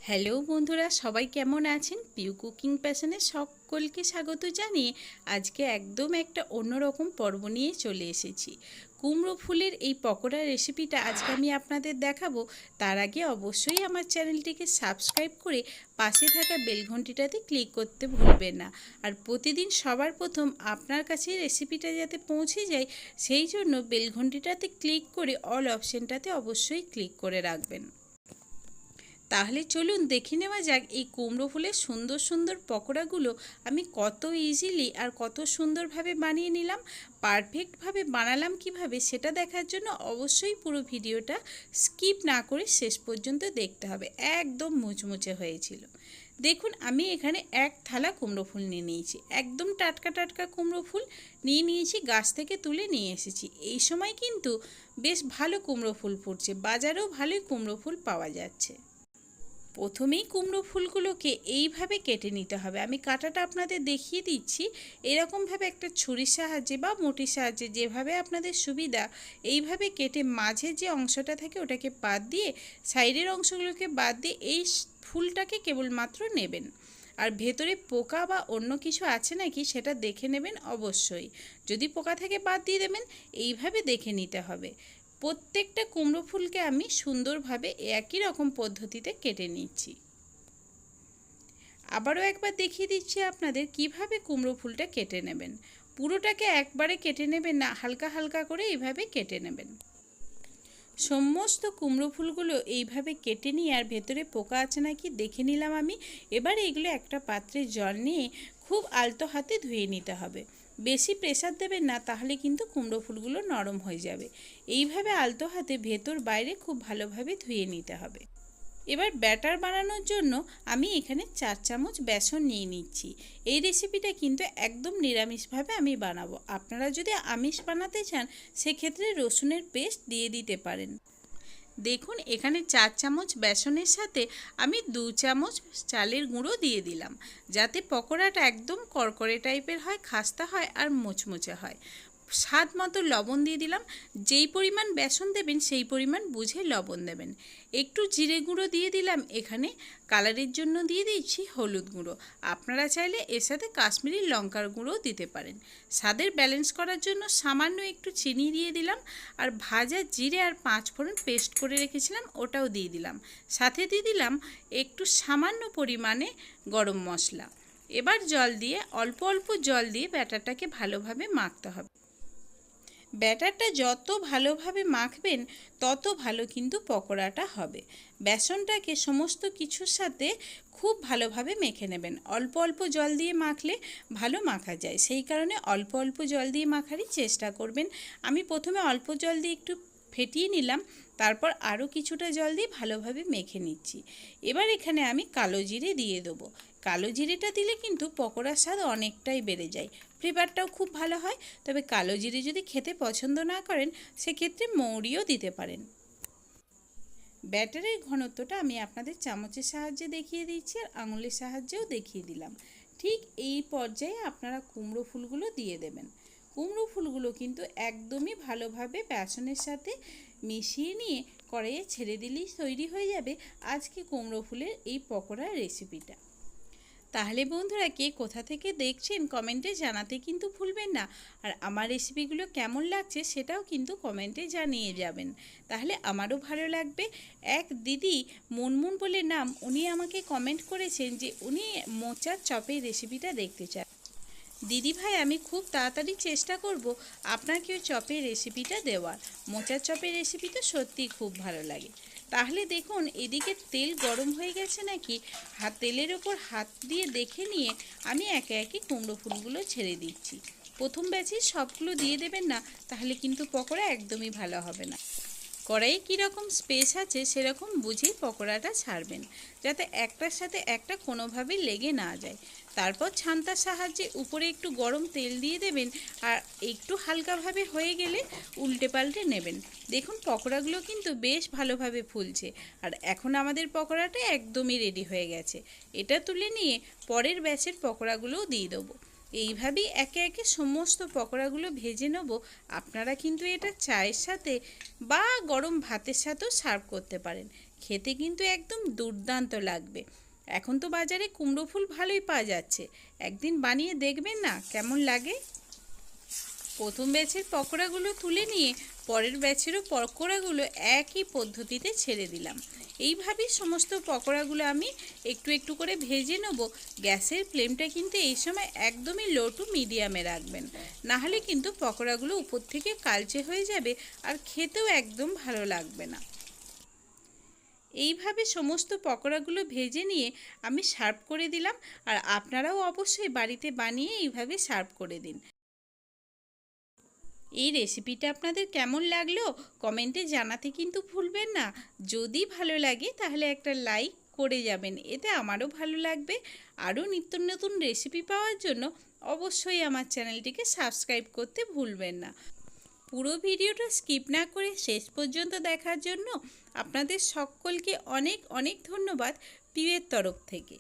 Hello বন্ধুরা, সবাই কেমন আছেন? পিউ কুকিং প্যাশনে সকলকে স্বাগত জানিয়ে আজকে একদম একটা অন্যরকম পর্ব নিয়ে চলে এসেছি। কুমড়ো ফুলের এই পকোড়া রেসিপিটা আজকে আমি আপনাদের দেখাবো। তার আগে অবশ্যই আমার চ্যানেলটিকে সাবস্ক্রাইব করে পাশে থাকা বেল ঘন্টিটাতে ক্লিক করতে ভুলবেন না। আর প্রতিদিন সবার প্রথম আপনার কাছে রেসিপিটা যাতে পৌঁছে যায়, সেই জন্য বেল ঘন্টিটাতে ক্লিক করে অল অপশানটাতে অবশ্যই ক্লিক করে রাখবেন। তাহলে চলুন দেখে নেওয়া যাক এই কুমড়ো ফুলের সুন্দর সুন্দর পকোড়াগুলো আমি কত ইজিলি আর কত সুন্দরভাবে বানিয়ে নিলাম। পারফেক্টভাবে বানালাম কিভাবে সেটা দেখার জন্য অবশ্যই পুরো ভিডিওটা স্কিপ না করে শেষ পর্যন্ত দেখতে হবে। একদম মুচমুচে হয়েছিল। দেখুন, আমি এখানে এক থালা কুমড়ো ফুল নিয়ে নিয়েছি। একদম টাটকা টাটকা কুমড়ো ফুল নিয়ে নিয়েছি, গাছ থেকে তুলে নিয়ে এসেছি। এই সময় কিন্তু বেশ ভালো কুমড়ো ফুল ফুটছে, বাজারেও ভালোই কুমড়ো ফুল পাওয়া যাচ্ছে। প্রথমেই কুমড়ো ফুলগুলোকে এইভাবে কেটে নিতে হবে। আমি কাটাটা আপনাদের দেখিয়ে দিচ্ছি। এরকমভাবে একটা ছুরির সাহায্যে বা মুঠির সাহায্যে, যেভাবে আপনাদের সুবিধা, এইভাবে কেটে মাঝে যে অংশটা থাকে ওটাকে বাদ দিয়ে, সাইডের অংশগুলোকে বাদ দিয়ে এই ফুলটাকে কেবলমাত্র নেবেন। আর ভেতরে পোকা বা অন্য কিছু আছে নাকি সেটা দেখে নেবেন অবশ্যই। যদি পোকা থাকে বাদ দিয়ে দেবেন। এইভাবে দেখে নিতে হবে। প্রত্যেকটা কুমড়ো ফুলকে আমি সুন্দরভাবে একই রকম পদ্ধতিতে কেটে নিচ্ছি। আবারও একবার দেখিয়ে দিচ্ছি আপনাদের কিভাবে কুমড়ো ফুলটা কেটে নেবেন। পুরোটাকে একবারে কেটে নেবেন না, হালকা হালকা করে এইভাবে কেটে নেবেন। সমস্ত কুমড়ো ফুলগুলো এইভাবে কেটে নিয়ে আর ভেতরে পোকা আছে নাকি দেখে নিলাম আমি। এবার এগুলো একটা পাত্রে জল নিয়ে খুব আলতো হাতে ধুয়ে নিতে হবে। বেশি প্রেসার দেবেন না, তাহলে কিন্তু কুমড়ো ফুলগুলো নরম হয়ে যাবে। এইভাবে আলতো হাতে ভেতর বাইরে খুব ভালোভাবে ধুয়ে নিতে হবে। এবার ব্যাটার বানানোর জন্য আমি এখানে 4 চামচ বেসন নিয়ে নিচ্ছি। এই রেসিপিটা কিন্তু একদম নিরামিষভাবে আমি বানাবো। আপনারা যদি আমিষ বানাতে চান সেক্ষেত্রে রসুনের পেস্ট দিয়ে দিতে পারেন। দেখুন, এখানে 4 চামচ বেসনের সাথে আমি 2 চামচ চালের গুঁড়ো দিয়ে দিলাম, যাতে পকোড়াটা একদম করকরে টাইপের হয়, খাস্তা হয় আর মুচমুচে হয়। স্বাদ মতো লবণ দিয়ে দিলাম। যেই পরিমাণ বেসন দেবেন সেই পরিমাণ বুঝে লবণ দেবেন। একটু জিরে গুঁড়ো দিয়ে দিলাম। এখানে কালারের জন্য দিয়ে দিচ্ছি হলুদ গুঁড়ো। আপনারা চাইলে এর সাথে কাশ্মীরি লঙ্কার গুঁড়োও দিতে পারেন। স্বাদের ব্যালেন্স করার জন্য সামান্য একটু চিনি দিয়ে দিলাম। আর ভাজা জিরে আর 5 ফোড়ন পেস্ট করে রেখেছিলাম ওটাও দিয়ে দিলাম। সাথে দিয়ে দিলাম একটু সামান্য পরিমাণে গরম মশলা। এবার জল দিয়ে, অল্প অল্প জল দিয়ে ব্যাটারটাকে ভালোভাবে মাখতে হবে। ব্যাটারটা যত ভালোভাবে মাখবেন তত ভালো কিন্তু পকোড়াটা হবে। বেসনটাকে সমস্ত কিছুর সাথে খুব ভালোভাবে মেখে নেবেন। অল্প অল্প জল দিয়ে মাখলে ভালো মাখা যায়, সেই কারণে অল্প অল্প জল দিয়ে মাখারই চেষ্টা করবেন। আমি প্রথমে অল্প জল দিয়ে একটু ফেটিয়ে নিলাম, তারপর আরও কিছুটা জল দিয়ে ভালোভাবে মেখে নিচ্ছি। এবার এখানে আমি কালো জিরে দিয়ে দেবো। কালো জিরেটা দিলে কিন্তু পকোড়ার স্বাদ অনেকটাই বেড়ে যায়, ফ্লেভারটাও খুব ভালো হয়। তবে কালো জিরে যদি খেতে পছন্দ না করেন সেক্ষেত্রে মৌরিও দিতে পারেন। ব্যাটারের ঘনত্বটা আমি আপনাদের চামচের সাহায্যে দেখিয়ে দিচ্ছি আর আঙুলের সাহায্যেও দেখিয়ে দিলাম। ঠিক এই পর্যায়ে আপনারা কুমড়ো ফুলগুলো দিয়ে দেবেন। কুমড়ো ফুলগুলো কিন্তু একদমই ভালোভাবে বেসনের সাথে মিশিয়ে নিয়ে কড়াইয়ে ছেড়ে দিলেই তৈরি হয়ে যাবে আজকে কুমড়ো ফুলের এই পকোড়ার রেসিপিটা। তাহলে বন্ধুরা, কে কোথা থেকে দেখছেন কমেন্টে জানাতে কিন্তু ভুলবেন না। আর আমার রেসিপিগুলো কেমন লাগছে সেটাও কিন্তু কমেন্টে জানিয়ে যাবেন, তাহলে আমারও ভালো লাগবে। এক দিদি, মুনমুন বলে নাম, উনি আমাকে কমেন্ট করেছেন যে উনি মোচার চপের রেসিপিটা দেখতে চান। দিদি ভাই, আমি খুব তাড়াতাড়ি চেষ্টা করব আপনাকে ওই চপের রেসিপিটা দেওয়ার। মোচার চপের রেসিপি তো সত্যিই খুব ভালো লাগে। তাহলে দেখুন, এদিকে তেল গরম হয়ে গেছে নাকি, তেলের ওপর হাত দিয়ে দেখে নিয়ে আমি একে একে কুমড়ো ফুলগুলো ছেড়ে দিচ্ছি। প্রথম ব্যাচে সবগুলো দিয়ে দেবেন না, তাহলে কিন্তু পকোড়া একদমই ভালো হবে না। কড়াইয়ে কীরকম স্পেস আছে সেরকম বুঝেই পকোড়াটা ছাড়বেন, যাতে একটার সাথে একটা কোনোভাবেই লেগে না যায়। তারপর ছান্তার সাহায্যে উপরে একটু গরম তেল দিয়ে দেবেন। আর একটু হালকাভাবে হয়ে গেলে উল্টে পাল্টে নেবেন। দেখুন, পকোড়াগুলো কিন্তু বেশ ভালোভাবে ফুলছে। আর এখন আমাদের পকোড়াটা একদমই রেডি হয়ে গেছে। এটা তুলে নিয়ে পরের ব্যাচের পকোড়াগুলোও দিয়ে দেবো। এইভাবেই একে একে সমস্ত পকোড়াগুলো ভেজে নেব। আপনারা কিন্তু এটা চায়ের সাথে বা গরম ভাতের সাথেও সার্ভ করতে পারেন। খেতে কিন্তু একদম দুর্দান্ত লাগবে। এখন তো বাজারে কুমড়ো ফুল ভালোই পাওয়া যাচ্ছে, একদিন বানিয়ে দেখবেন না কেমন লাগে। প্রথম ব্যাচের পকোড়াগুলো তুলে নিয়ে পরের ব্যাচেরও পকোড়াগুলো একই পদ্ধতিতে ছেড়ে দিলাম। এইভাবেই সমস্ত পকোড়াগুলো আমি একটু একটু করে ভেজে নেব। গ্যাসের ফ্লেমটা কিন্তু এই সময় একদমই লো টু মিডিয়ামে রাখবেন, নাহলে কিন্তু পকোড়াগুলো উপর থেকে কালচে হয়ে যাবে আর খেতেও একদম ভালো লাগবে না। এইভাবে সমস্ত পকোড়াগুলো ভেজে নিয়ে আমি সার্ভ করে দিলাম, আর আপনারাও অবশ্যই বাড়িতে বানিয়ে এইভাবে সার্ভ করে দিন। এই রেসিপিটা আপনাদের কেমন লাগলো কমেন্টে জানাতে কিন্তু ভুলবেন না। যদি ভালো লাগে তাহলে একটা লাইক করে যাবেন, এতে আমারও ভালো লাগবে। আরও নিত্য নতুন রেসিপি পাওয়ার জন্য অবশ্যই আমার চ্যানেলটিকে সাবস্ক্রাইব করতে ভুলবেন না। পুরো ভিডিওটা স্কিপ না করে শেষ পর্যন্ত দেখার জন্য আপনাদের সকলকে অনেক অনেক ধন্যবাদ প্রিয়ের তরফ থেকে।